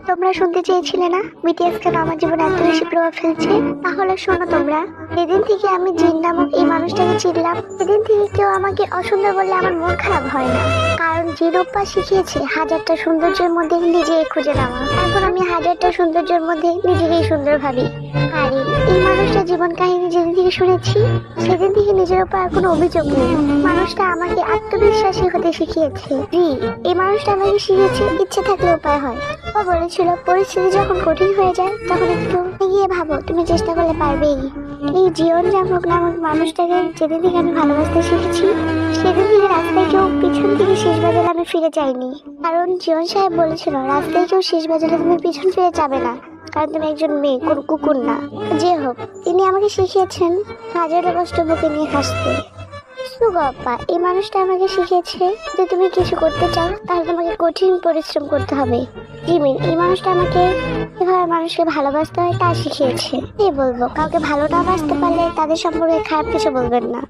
তোমরা শুনতে চেয়েছিলে না বিটিএস কেন আমার জীবনে এত বেশি প্রভাব ফেলছে? তাহলে শোনো তোমরা। যেদিন থেকে আমি জিন নামক এই মানুষটাকে চিনলাম, সেদিন থেকে কেউ আমাকে অসুন্দর বললে আমার মন খারাপ হয় না। কারণ জিন অভ্যাস শিখিয়েছে হাজারটা সৌন্দর্যের মধ্যে নিজেকে খুঁজে নেওয়া। এখন আমি হাজারটা সৌন্দর্যের মধ্যে নিজেকেই সুন্দর ভাবি। আর এই মানুষটার জীবন কাহিনী যেদিন থেকে শুনেছি, সেদিন থেকে নিজের উপর আর কোনো অভিযোগ নেই। মানুষটা আমাকে আত্মবিশ্বাসী হতে শিখিয়েছে। এই মানুষটা আমাকে শিখিয়েছে ইচ্ছে থাকলে উপায় হয়। ও বলেছিল পরিস্থিতি যখন কঠিন হয়ে যায় তখন একটু এগিয়ে ভাবো, তুমি চেষ্টা করলে পারবেই। এই জীবন জামক নামক মানুষটাকে যেদিন থেকে আমি ভালোবাসতে শিখেছি, সেদিন থেকে রাস্তায় কেউ পিছন থেকে শেষ বাজালে আমি ফিরে যাইনি। কারণ জীবন সাহেব বলেছিল রাস্তায় কেউ শেষ বাজালে তুমি পিছন ফিরে যাবে না, কারণ তুমি একজন মেয়ে, কোন কুকুর না। যে হোক, তিনি আমাকে শিখিয়েছেন হাজারো কষ্ট বুকে নিয়ে হাসতে। সুগপ্পা এই মানুষটা আমাকে শিখিয়েছে যে তুমি কিছু করতে চাও তাহলে তোমাকে কঠিন পরিশ্রম করতে হবে। জিমিন এই মানুষটা আমাকে কিভাবে মানুষকে ভালোবাসতে হয় তা শিখিয়েছে। এই বলবো, কাউকে ভালো না বাসতে পারলে তাদের সম্পর্কে খারাপ কিছু বলবেন না।